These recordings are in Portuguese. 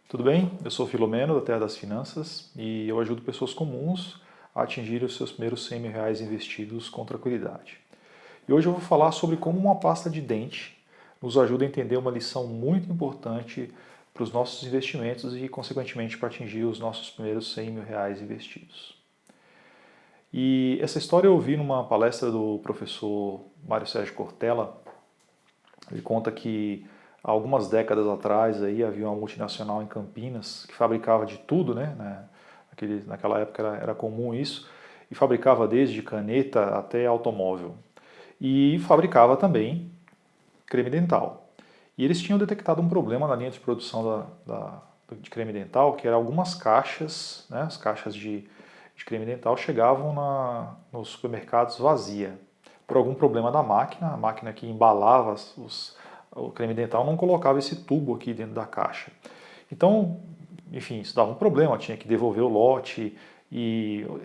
Tudo bem? Eu sou Filomeno, da Terra das Finanças, e eu ajudo pessoas comuns a atingir os seus primeiros R$ 100.000 investidos com tranquilidade. E hoje eu vou falar sobre como uma pasta de dente nos ajuda a entender uma lição muito importante para os nossos investimentos e, consequentemente, para atingir os nossos primeiros R$ 100.000 investidos. E essa história eu ouvi numa palestra do professor Mário Sérgio Cortella. Ele conta que há algumas décadas atrás aí havia uma multinacional em Campinas que fabricava de tudo, né? Naquela época era comum isso, e fabricava desde caneta até automóvel. E fabricava também creme dental. E eles tinham detectado um problema na linha de produção de creme dental, que era algumas caixas, né? As caixas de creme dental chegavam nos supermercados vazia, por algum problema da máquina, a máquina que embalava o creme dental não colocava esse tubo aqui dentro da caixa. Então, enfim, isso dava um problema, tinha que devolver o lote,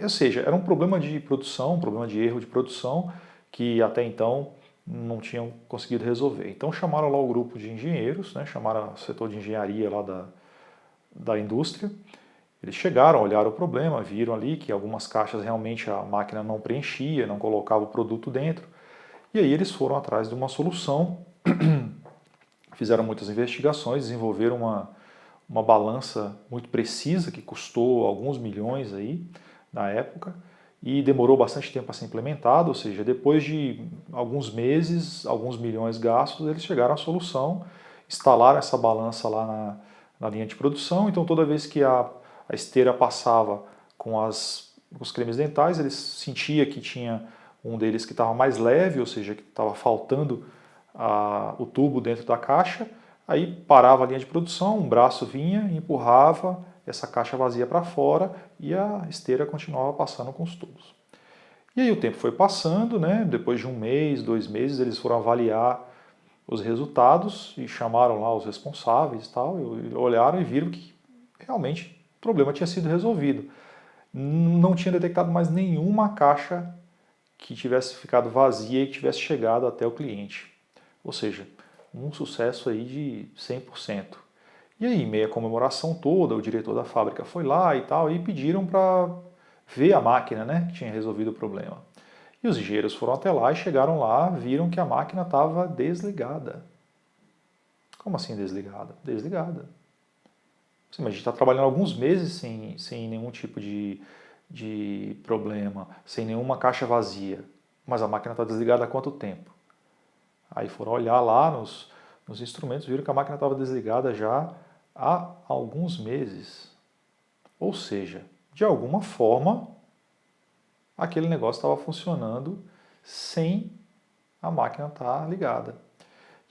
ou seja, era um problema de produção, um problema de erro de produção que até então não tinham conseguido resolver. Então chamaram lá o grupo de engenheiros, né, chamaram o setor de engenharia lá da indústria. Eles chegaram, olharam o problema, viram ali que algumas caixas realmente a máquina não preenchia, não colocava o produto dentro. E aí eles foram atrás de uma solução, fizeram muitas investigações, desenvolveram uma balança muito precisa que custou alguns milhões aí na época e demorou bastante tempo a ser implementado, ou seja, depois de alguns meses, alguns milhões gastos, eles chegaram à solução, instalaram essa balança lá na linha de produção, então toda vez que a esteira passava com os cremes dentais, eles sentia que tinha um deles que estava mais leve, ou seja, que estava faltando o tubo dentro da caixa, aí parava a linha de produção, um braço vinha, empurrava essa caixa vazia para fora e a esteira continuava passando com os tubos. E aí o tempo foi passando, né? Depois de um mês, 2 meses, eles foram avaliar os resultados e chamaram lá os responsáveis e tal, e olharam e viram que realmente o problema tinha sido resolvido. Não tinha detectado mais nenhuma caixa que tivesse ficado vazia e que tivesse chegado até o cliente. Ou seja, um sucesso aí de 100%. E aí, meia comemoração toda, o diretor da fábrica foi lá e tal, e pediram para ver a máquina, né, que tinha resolvido o problema. E os engenheiros foram até lá e chegaram lá, viram que a máquina estava desligada. Como assim desligada? Desligada. Sim, mas a gente está trabalhando alguns meses sem nenhum tipo de problema, sem nenhuma caixa vazia. Mas a máquina está desligada há quanto tempo? Aí foram olhar lá nos instrumentos, viram que a máquina estava desligada já há alguns meses. Ou seja, de alguma forma, aquele negócio estava funcionando sem a máquina estar ligada.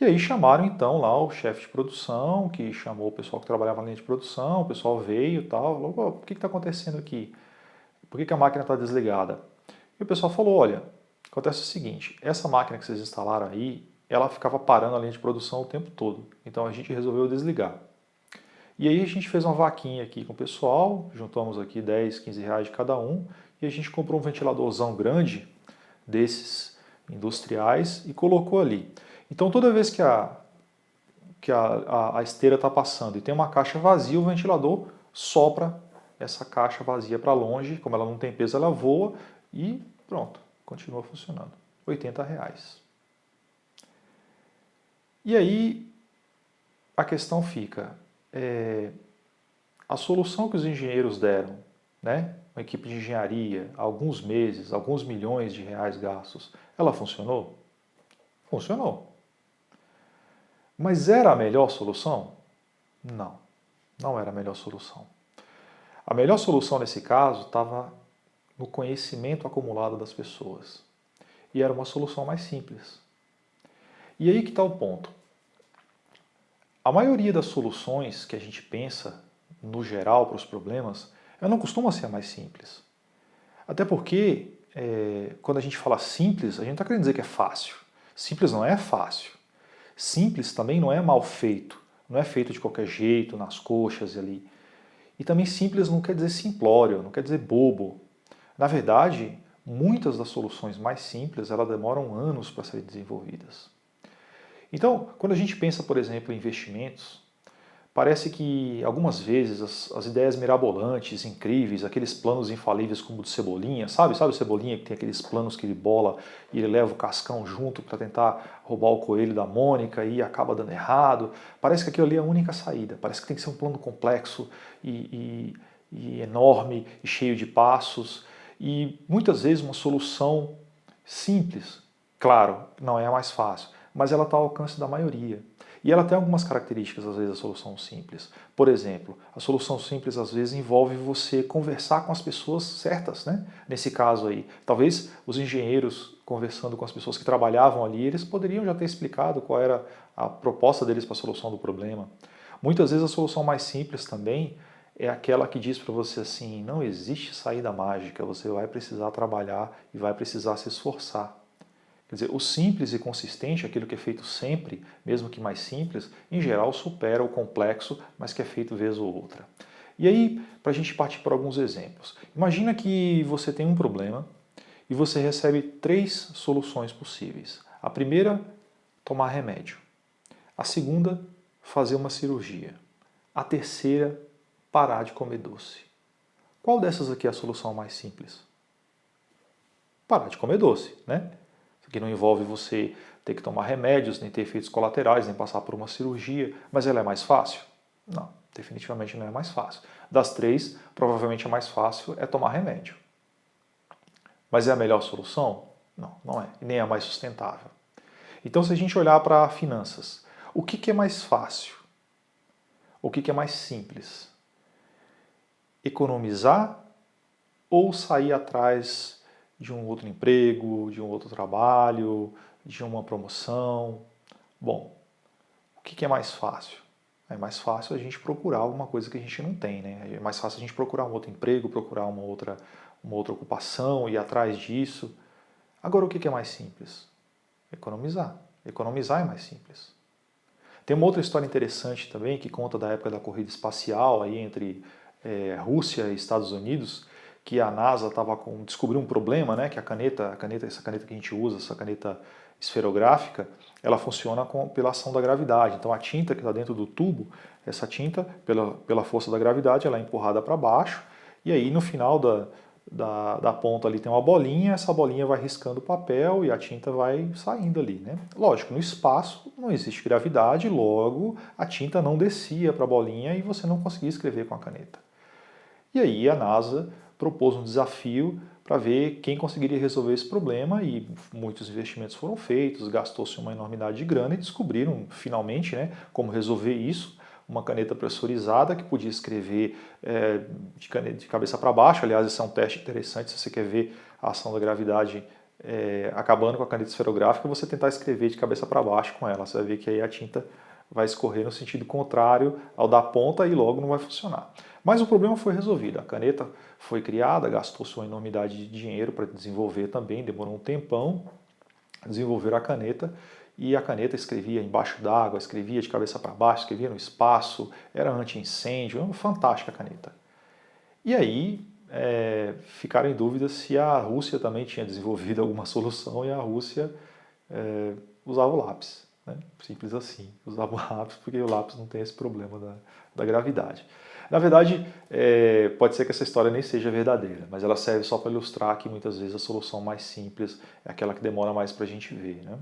E aí chamaram então lá o chefe de produção, que chamou o pessoal que trabalhava na linha de produção, o pessoal veio e tal, falou, o que está acontecendo aqui? Por que a máquina está desligada? E o pessoal falou, olha, acontece o seguinte, essa máquina que vocês instalaram aí, ela ficava parando a linha de produção o tempo todo. Então a gente resolveu desligar. E aí a gente fez uma vaquinha aqui com o pessoal, juntamos aqui 10, 15 reais de cada um, e a gente comprou um ventiladorzão grande desses industriais e colocou ali. Então toda vez que a esteira está passando e tem uma caixa vazia, o ventilador sopra essa caixa vazia para longe, como ela não tem peso, ela voa e pronto, continua funcionando. R$ 80. E aí a questão fica, a solução que os engenheiros deram, né, uma equipe de engenharia, alguns meses, alguns milhões de reais gastos, ela funcionou? Funcionou. Mas era a melhor solução? Não, não era a melhor solução. A melhor solução nesse caso estava no conhecimento acumulado das pessoas. E era uma solução mais simples. E aí que está o ponto. A maioria das soluções que a gente pensa, no geral, para os problemas, ela não costuma ser a mais simples. Até porque, quando a gente fala simples, a gente está querendo dizer que é fácil. Simples não é fácil. Simples também não é mal feito. Não é feito de qualquer jeito, nas coxas ali. E também simples não quer dizer simplório, não quer dizer bobo. Na verdade, muitas das soluções mais simples, elas demoram anos para serem desenvolvidas. Então, quando a gente pensa, por exemplo, em investimentos, Parece que algumas vezes as ideias mirabolantes, incríveis, aqueles planos infalíveis como o do Cebolinha, sabe? Sabe o Cebolinha que tem aqueles planos que ele bola e ele leva o Cascão junto para tentar roubar o coelho da Mônica e acaba dando errado? Parece que aquilo ali é a única saída. Parece que tem que ser um plano complexo e enorme e cheio de passos. E muitas vezes uma solução simples, claro, não é a mais fácil, mas ela está ao alcance da maioria. E ela tem algumas características, às vezes, a solução simples. Por exemplo, a solução simples, às vezes, envolve você conversar com as pessoas certas, né? Nesse caso aí, talvez os engenheiros conversando com as pessoas que trabalhavam ali, eles poderiam já ter explicado qual era a proposta deles para a solução do problema. Muitas vezes a solução mais simples também é aquela que diz para você assim, não existe saída mágica, você vai precisar trabalhar e vai precisar se esforçar. Quer dizer, o simples e consistente, aquilo que é feito sempre, mesmo que mais simples, em geral supera o complexo, mas que é feito vez ou outra. E aí, para a gente partir para alguns exemplos. Imagina que você tem um problema e você recebe 3 soluções possíveis. A primeira, tomar remédio. A segunda, fazer uma cirurgia. A terceira, parar de comer doce. Qual dessas aqui é a solução mais simples? Parar de comer doce, né? Que não envolve você ter que tomar remédios, nem ter efeitos colaterais, nem passar por uma cirurgia, mas ela é mais fácil? Não, definitivamente não é mais fácil. Das 3, provavelmente a mais fácil é tomar remédio. Mas é a melhor solução? Não, não é, e nem a mais sustentável. Então, se a gente olhar para finanças, o que é mais fácil? O que é mais simples? Economizar ou sair atrás de um outro emprego, de um outro trabalho, de uma promoção? Bom, o que é mais fácil? É mais fácil a gente procurar alguma coisa que a gente não tem, né? É mais fácil a gente procurar um outro emprego, procurar uma outra ocupação, ir atrás disso. Agora, o que é mais simples? Economizar. Economizar é mais simples. Tem uma outra história interessante também, que conta da época da corrida espacial aí entre Rússia e Estados Unidos, que a NASA descobriu um problema, né, que essa caneta que a gente usa, essa caneta esferográfica, ela funciona pela ação da gravidade. Então a tinta que está dentro do tubo, essa tinta, pela força da gravidade, ela é empurrada para baixo, e aí no final da ponta ali tem uma bolinha, essa bolinha vai riscando o papel e a tinta vai saindo ali, né? Lógico, no espaço não existe gravidade, logo a tinta não descia para a bolinha e você não conseguia escrever com a caneta. E aí a NASA propôs um desafio para ver quem conseguiria resolver esse problema e muitos investimentos foram feitos, gastou-se uma enormidade de grana e descobriram finalmente, né, como resolver isso. Uma caneta pressurizada que podia escrever de cabeça para baixo. Aliás, esse é um teste interessante se você quer ver a ação da gravidade acabando com a caneta esferográfica, você tentar escrever de cabeça para baixo com ela. Você vai ver que aí a tinta vai escorrer no sentido contrário ao da ponta e logo não vai funcionar. Mas o problema foi resolvido. A caneta foi criada, gastou-se uma enormidade de dinheiro para desenvolver também, demorou um tempão, desenvolver a caneta, e a caneta escrevia embaixo d'água, escrevia de cabeça para baixo, escrevia no espaço, era anti-incêndio, uma fantástica caneta. E aí ficaram em dúvida se a Rússia também tinha desenvolvido alguma solução e a Rússia usava o lápis. Né? Simples assim, usava o lápis porque o lápis não tem esse problema da gravidade. Na verdade, pode ser que essa história nem seja verdadeira, mas ela serve só para ilustrar que muitas vezes a solução mais simples é aquela que demora mais para a gente ver. Né?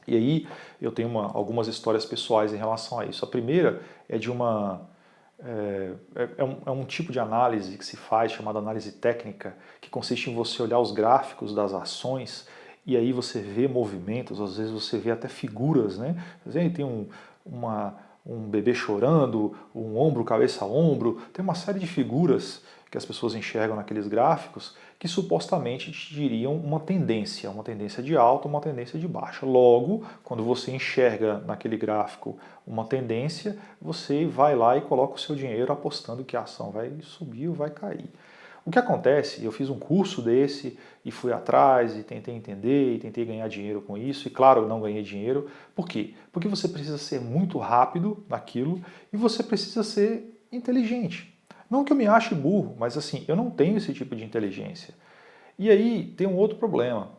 E aí eu tenho algumas histórias pessoais em relação a isso. A primeira é de um tipo de análise que se faz, chamada análise técnica, que consiste em você olhar os gráficos das ações e aí você vê movimentos, às vezes você vê até figuras, né? Tem um bebê chorando, um ombro, cabeça a ombro, tem uma série de figuras que as pessoas enxergam naqueles gráficos que supostamente te diriam uma tendência de alta, uma tendência de baixa. Logo, quando você enxerga naquele gráfico uma tendência, você vai lá e coloca o seu dinheiro apostando que a ação vai subir ou vai cair. O que acontece, eu fiz um curso desse e fui atrás e tentei entender e tentei ganhar dinheiro com isso e claro, eu não ganhei dinheiro. Por quê? Porque você precisa ser muito rápido naquilo e você precisa ser inteligente. Não que eu me ache burro, mas assim, eu não tenho esse tipo de inteligência. E aí tem um outro problema.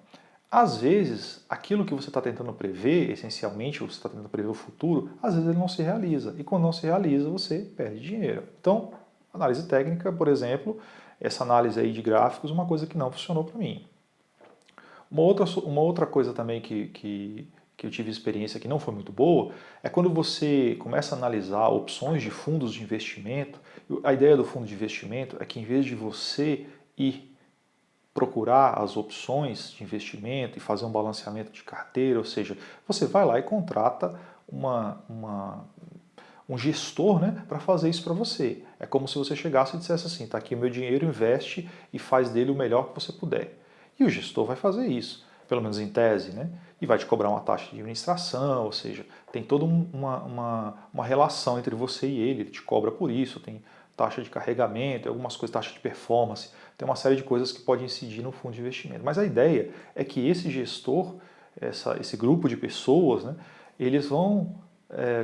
Às vezes, aquilo que você está tentando prever, essencialmente, você está tentando prever o futuro, às vezes ele não se realiza. E quando não se realiza, você perde dinheiro. Então, análise técnica, por exemplo, essa análise aí de gráficos, uma coisa que não funcionou para mim. Uma outra coisa também que eu tive experiência que não foi muito boa, é quando você começa a analisar opções de fundos de investimento. A ideia do fundo de investimento é que em vez de você ir procurar as opções de investimento e fazer um balanceamento de carteira, ou seja, você vai lá e contrata um gestor, né, para fazer isso para você. É como se você chegasse e dissesse assim, está aqui o meu dinheiro, investe e faz dele o melhor que você puder. E o gestor vai fazer isso, pelo menos em tese, né? E vai te cobrar uma taxa de administração, ou seja, tem toda uma relação entre você e ele te cobra por isso, tem taxa de carregamento, algumas coisas, taxa de performance, tem uma série de coisas que podem incidir no fundo de investimento. Mas a ideia é que esse gestor, esse grupo de pessoas, né, eles vão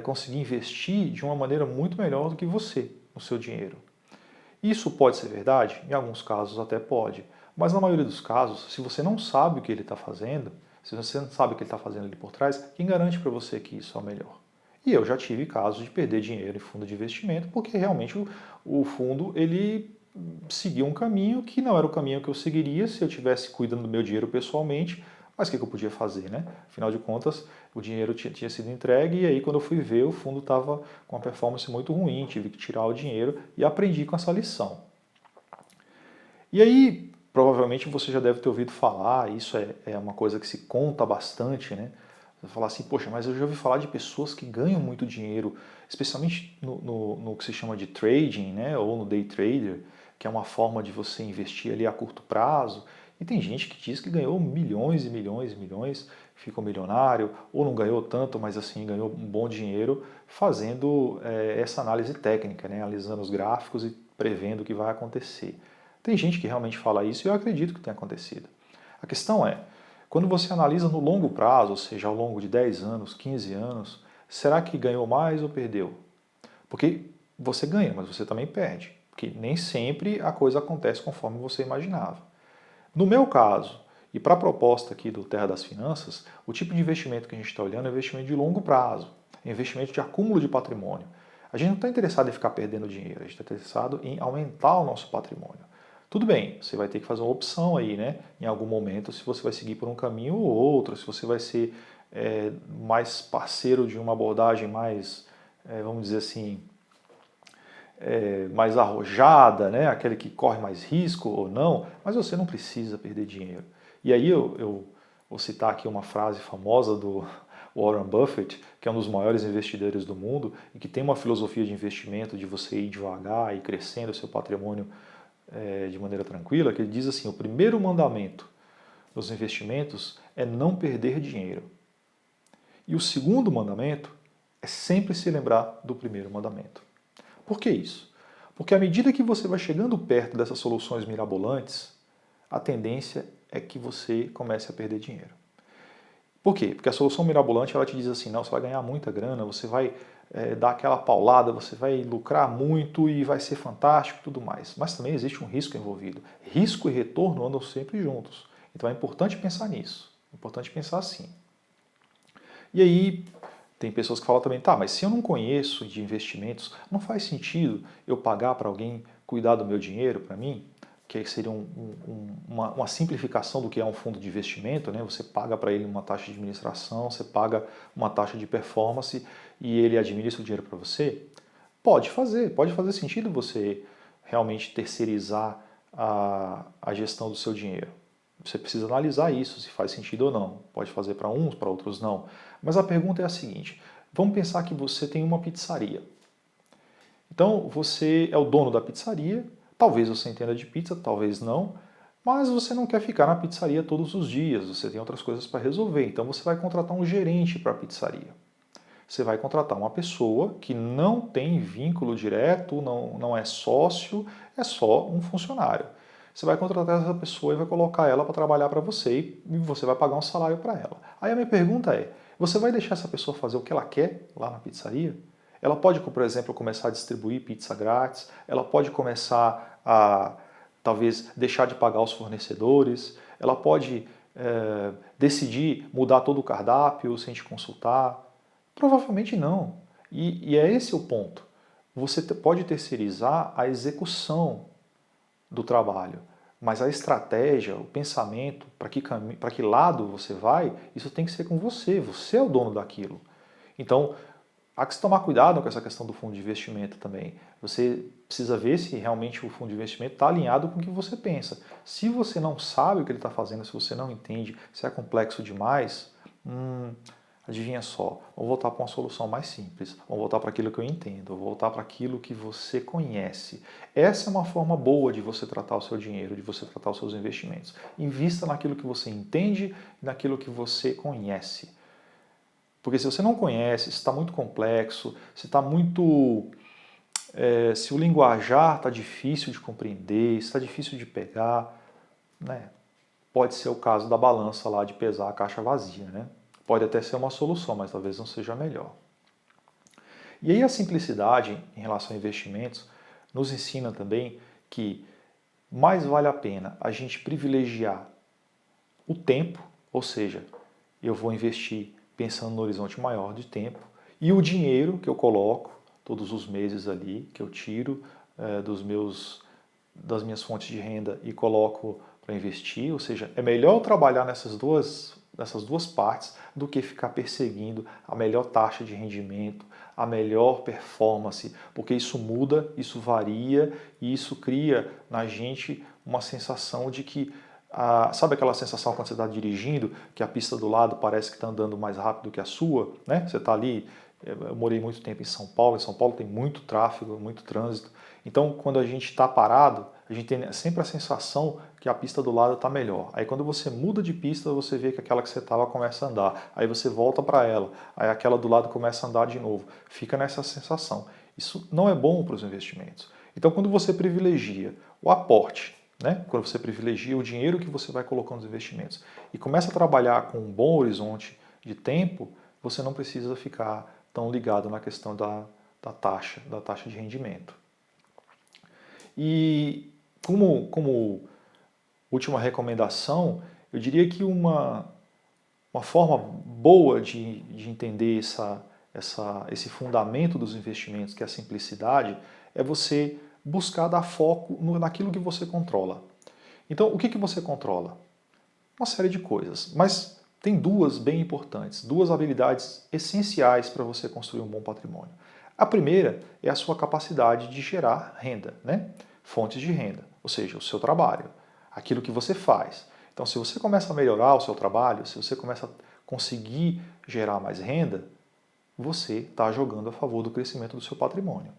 conseguir investir de uma maneira muito melhor do que você, no seu dinheiro. Isso pode ser verdade? Em alguns casos até pode. Mas na maioria dos casos, se você não sabe o que ele está fazendo, se você não sabe o que ele está fazendo ali por trás, quem garante para você que isso é o melhor? E eu já tive casos de perder dinheiro em fundo de investimento, porque realmente o fundo ele seguia um caminho que não era o caminho que eu seguiria se eu estivesse cuidando do meu dinheiro pessoalmente, mas o que eu podia fazer, né? Afinal de contas, o dinheiro tinha sido entregue e aí quando eu fui ver, o fundo estava com uma performance muito ruim, tive que tirar o dinheiro e aprendi com essa lição. E aí, provavelmente você já deve ter ouvido falar, isso é uma coisa que se conta bastante, né? Você falar assim, poxa, mas eu já ouvi falar de pessoas que ganham muito dinheiro, especialmente no que se chama de trading, né? Ou no day trader, que é uma forma de você investir ali a curto prazo. E tem gente que diz que ganhou milhões e milhões e milhões, ficou milionário, ou não ganhou tanto, mas assim, ganhou um bom dinheiro fazendo essa análise técnica, né? Analisando os gráficos e prevendo o que vai acontecer. Tem gente que realmente fala isso e eu acredito que tenha acontecido. A questão é, quando você analisa no longo prazo, ou seja, ao longo de 10 anos, 15 anos, será que ganhou mais ou perdeu? Porque você ganha, mas você também perde. Porque nem sempre a coisa acontece conforme você imaginava. No meu caso, e para a proposta aqui do Terra das Finanças, o tipo de investimento que a gente está olhando é investimento de longo prazo, é investimento de acúmulo de patrimônio. A gente não está interessado em ficar perdendo dinheiro, a gente está interessado em aumentar o nosso patrimônio. Tudo bem, você vai ter que fazer uma opção aí, né? Em algum momento, se você vai seguir por um caminho ou outro, se você vai ser mais parceiro de uma abordagem mais, vamos dizer assim, mais arrojada, né? Aquele que corre mais risco ou não, mas você não precisa perder dinheiro. E aí eu vou citar aqui uma frase famosa do Warren Buffett, que é um dos maiores investidores do mundo e que tem uma filosofia de investimento de você ir devagar e crescendo o seu patrimônio de maneira tranquila, que ele diz assim, o primeiro mandamento dos investimentos é não perder dinheiro. E o segundo mandamento é sempre se lembrar do primeiro mandamento. Por que isso? Porque à medida que você vai chegando perto dessas soluções mirabolantes, a tendência é que você comece a perder dinheiro. Por quê? Porque a solução mirabolante ela te diz assim, não, você vai ganhar muita grana, você vai dar aquela paulada, você vai lucrar muito e vai ser fantástico e tudo mais. Mas também existe um risco envolvido. Risco e retorno andam sempre juntos. Então é importante pensar nisso. É importante pensar assim. E aí tem pessoas que falam também, tá, mas se eu não conheço de investimentos, não faz sentido eu pagar para alguém cuidar do meu dinheiro para mim? Que seria uma simplificação do que é um fundo de investimento, né? Você paga para ele uma taxa de administração, você paga uma taxa de performance e ele administra o dinheiro para você? Pode fazer sentido você realmente terceirizar a gestão do seu dinheiro. Você precisa analisar isso, se faz sentido ou não. Pode fazer para uns, para outros não. Mas a pergunta é a seguinte, vamos pensar que você tem uma pizzaria. Então você é o dono da pizzaria, talvez você entenda de pizza, talvez não, mas você não quer ficar na pizzaria todos os dias, você tem outras coisas para resolver, então você vai contratar um gerente para a pizzaria. Você vai contratar uma pessoa que não tem vínculo direto, não é sócio, é só um funcionário. Você vai contratar essa pessoa e vai colocar ela para trabalhar para você e você vai pagar um salário para ela. Aí a minha pergunta é, você vai deixar essa pessoa fazer o que ela quer lá na pizzaria? Ela pode, por exemplo, começar a distribuir pizza grátis, ela pode começar a, talvez, deixar de pagar os fornecedores, ela pode decidir mudar todo o cardápio sem te consultar? Provavelmente não. E é esse o ponto. Você pode terceirizar a execução do trabalho, mas a estratégia, o pensamento, para que lado você vai, isso tem que ser com você. Você é o dono daquilo. Então, há que se tomar cuidado com essa questão do fundo de investimento também. Você precisa ver se realmente o fundo de investimento está alinhado com o que você pensa. Se você não sabe o que ele está fazendo, se você não entende, se é complexo demais, adivinha só, vamos voltar para uma solução mais simples, vamos voltar para aquilo que eu entendo, vamos voltar para aquilo que você conhece. Essa é uma forma boa de você tratar o seu dinheiro, de você tratar os seus investimentos. Invista naquilo que você entende e naquilo que você conhece. Porque se você não conhece, se está muito complexo, se está muito... se o linguajar está difícil de compreender, se está difícil de pegar, né? Pode ser o caso da balança lá de pesar a caixa vazia, né? Pode até ser uma solução, mas talvez não seja a melhor. E aí a simplicidade em relação a investimentos nos ensina também que mais vale a pena a gente privilegiar o tempo, ou seja, eu vou investir pensando no horizonte maior de tempo, e o dinheiro que eu coloco todos os meses ali, que eu tiro das minhas fontes de renda e coloco para investir, ou seja, é melhor eu trabalhar nessas duas partes do que ficar perseguindo a melhor taxa de rendimento, a melhor performance, porque isso muda, isso varia e isso cria na gente uma sensação de que sabe aquela sensação quando você está dirigindo, que a pista do lado parece que está andando mais rápido que a sua, né? Você está ali, eu morei muito tempo em São Paulo tem muito tráfego, muito trânsito, então quando a gente está parado, a gente tem sempre a sensação que a pista do lado está melhor. Aí quando você muda de pista, você vê que aquela que você estava começa a andar, aí você volta para ela, aí aquela do lado começa a andar de novo, fica nessa sensação. Isso não é bom para os investimentos. Então quando você privilegia o aporte, né? Quando você privilegia o dinheiro que você vai colocando nos investimentos e começa a trabalhar com um bom horizonte de tempo, você não precisa ficar tão ligado na questão da taxa de rendimento. E como última recomendação, eu diria que uma forma boa de entender esse fundamento dos investimentos, que é a simplicidade, é você buscar dar foco naquilo que você controla. Então, o que você controla? Uma série de coisas, mas tem duas bem importantes, duas habilidades essenciais para você construir um bom patrimônio. A primeira é a sua capacidade de gerar renda, né? Fontes de renda, ou seja, o seu trabalho, aquilo que você faz. Então, se você começa a melhorar o seu trabalho, se você começa a conseguir gerar mais renda, você está jogando a favor do crescimento do seu patrimônio.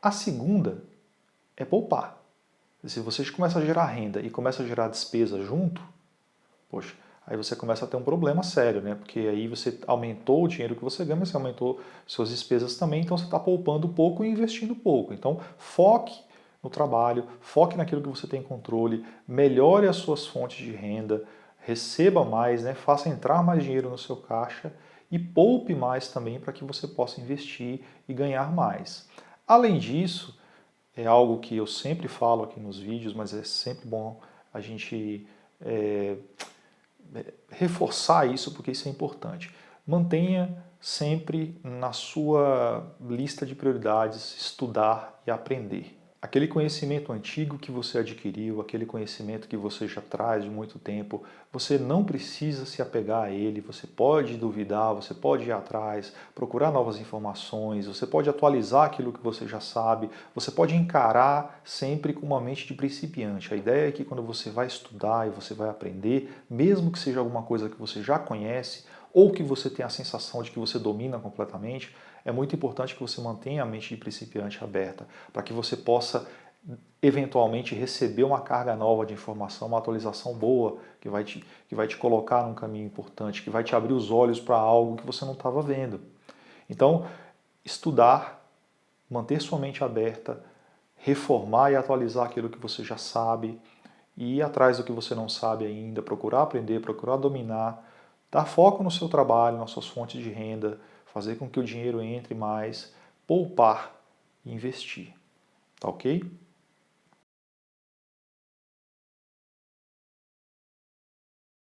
A segunda é poupar. Se você começa a gerar renda e começa a gerar despesa junto, poxa, aí você começa a ter um problema sério, né? Porque aí você aumentou o dinheiro que você ganha, mas você aumentou suas despesas também, então você está poupando pouco e investindo pouco. Então, foque no trabalho, foque naquilo que você tem controle, melhore as suas fontes de renda, receba mais, né? Faça entrar mais dinheiro no seu caixa e poupe mais também para que você possa investir e ganhar mais. Além disso, é algo que eu sempre falo aqui nos vídeos, mas é sempre bom a gente reforçar isso, porque isso é importante. Mantenha sempre na sua lista de prioridades estudar e aprender. Aquele conhecimento antigo que você adquiriu, aquele conhecimento que você já traz de muito tempo, você não precisa se apegar a ele, você pode duvidar, você pode ir atrás, procurar novas informações, você pode atualizar aquilo que você já sabe, você pode encarar sempre com uma mente de principiante. A ideia é que quando você vai estudar e você vai aprender, mesmo que seja alguma coisa que você já conhece, ou que você tenha a sensação de que você domina completamente, é muito importante que você mantenha a mente de principiante aberta, para que você possa eventualmente receber uma carga nova de informação, uma atualização boa, que vai te colocar num caminho importante, que vai te abrir os olhos para algo que você não estava vendo. Então, estudar, manter sua mente aberta, reformar e atualizar aquilo que você já sabe, e ir atrás do que você não sabe ainda, procurar aprender, procurar dominar, dar foco no seu trabalho, nas suas fontes de renda, fazer com que o dinheiro entre mais, poupar e investir. Tá ok?